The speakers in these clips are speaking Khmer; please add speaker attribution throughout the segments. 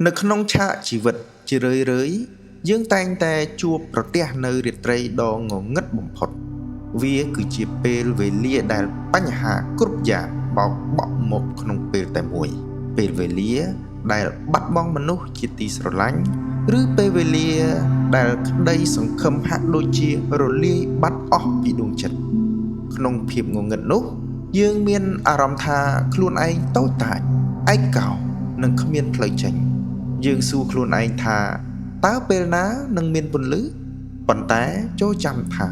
Speaker 1: នៅក្នុងឆាកជីវិតជារឿយៗយើងតែងតែជួបប្រទះនូវរាត្រីដ៏ងងឹតបំផុតវាគឺជាពេលវេលាដែលបញ្ហាគ្រប់យ៉ាងបោកបក់មកក្នុងពេលតែមួយពេលវេលាដែលបាត់បង់មនុស្សជាទីស្រឡាញ់ឬពេលវេលាដែលក្តីសង្ឃឹមហាក់ដូចជារលាយបាត់អស់ពីដួងចិត្តក្នុងភាពងងឹតនោះយើងមានអារម្មណ៍ថាខ្លួនឯងតូចតាចឯកោនិងគ្មានផ្លូវចេញយើងសួរខ្លួនឯងថាតើពេលណានឹងមានពន្លឺប៉ុន្តែចូលចាំថា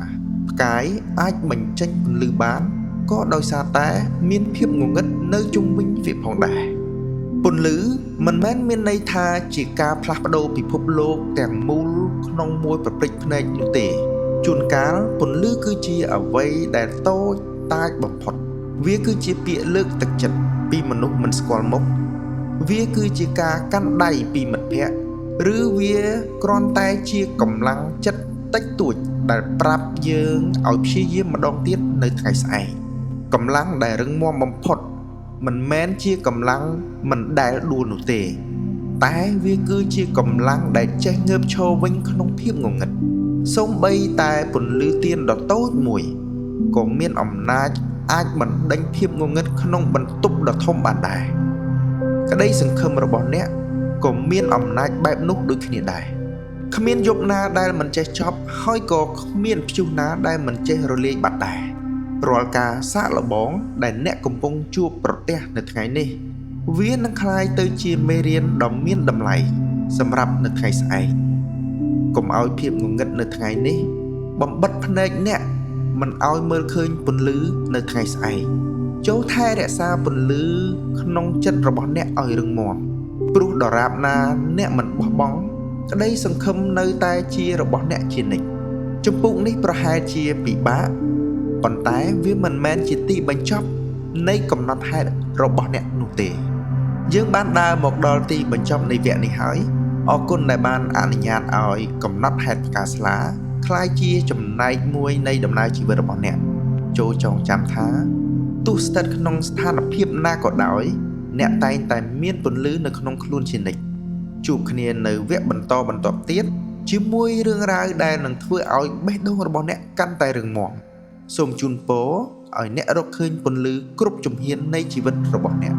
Speaker 1: ផ្កាយអាចបញ្ចេញពន្លឺបានក៏ដោយសារតែមានភាពងងឹតនៅជុំវិញវាផងដែរពន្លឺមិនមែនមានន័យថាជាការផ្លាស់ប្ដូរពិភពលោកទាំងមូលក្នុងមួយប្រព្រឹត្តភ្នែកនោះទេជួនកាលពន្លឺគឺជាអ្វីដែលតូចតាចបំផុតវាគឺជាពាក្យលើកទឹកចិត្តពីមនុស្សមិនស្គាល់មុខវាគឺជាការកាន់ដៃពីមិត្តភក្តិឬវាគ្រាន់តែជាកម្លាំងចិត្តតិចតួចដែលប្រាប់យើងឲ្យព្យាយាមម្ដងទៀតនៅថ្ងៃស្អែកកម្លាំងដែលរឹងមាំបំផុតមិនមែនជាកម្លាំងមិនដែលដួលនោះទេតែវាគឺជាកម្លាំងដែលចេះងើបឈរវិញក្នុងភាពងងឹតសូម្បីតែពន្លឺទៀនដ៏តូចមួយក៏មានអំណាចអាចបណ្ដេញភាពងងឹតក្នុងបន្ទប់ដ៏ធំបានដែរក្តីសង្ឃឹមរបស់អ្នកក៏មានអំណាចបែបនោះដូចគ្នាដែរគ្មានយប់ណាដែលមិនចេះចប់ហើយក៏គ្មានព្យុះណាដែលមិនចេះរលាយបាត់ដែររាល់ការសាកល្បងដែលអ្នកកំពុងជួបប្រទះនៅថ្ងៃនេះវានឹងក្លាយទៅជាមេរៀនដ៏មានតម្លៃសម្រាប់នៅថ្ងៃស្អែកកុំឲ្យភាពងងឹតនៅថ្ងៃនេះបំបិទភ្នែកអ្នកមិនឲ្យមើលឃើញពន្លឺនៅថ្ងៃស្អែកចូលថែរក្សាពន្លឺក្នុងចិត្តរបស់អ្នកឲ្យរឹងមាំព្រោះដរាបណាអ្នកមិនបោះបង់ក្តីសង្ឃឹមនៅតែជារបស់អ្នកជានិច្ចជំពូកនេះប្រហែលជាពិបាកប៉ុន្តែវាមិនមែនជាទីបញ្ចប់នៃកំណត់ហេតុរបស់អ្នកនោះទេយើងបានដើរមកដល់ទីបញ្ចប់នៃវគ្គនេះហើយអរគុណដែលបានអនុញ្ញាតឲ្យកំណត់ហេតុផ្កាស្លាក្លាយជាចំណែកមួយនៃដំណើរជីវិតរបស់អ្នកចូលចងចាំថាទោះស្ថិតក្នុងស្ថានភាពណាក៏ដោយអ្នកតែងតែមានពន្លឺនៅក្នុងខ្លួនជានិច្ចជួបគ្នានៅវគ្គបន្តបន្ទាប់ទៀតជាមួយរឿងរ៉ាវដែលនឹងធ្វើឲ្យបេះដូងរបស់អ្នកកាន់តែរឹងមាំសូមជូនពរឲ្យអ្នករកឃើញពន្លឺគ្រប់ជំហាននៃជីវិតរបស់អ្នក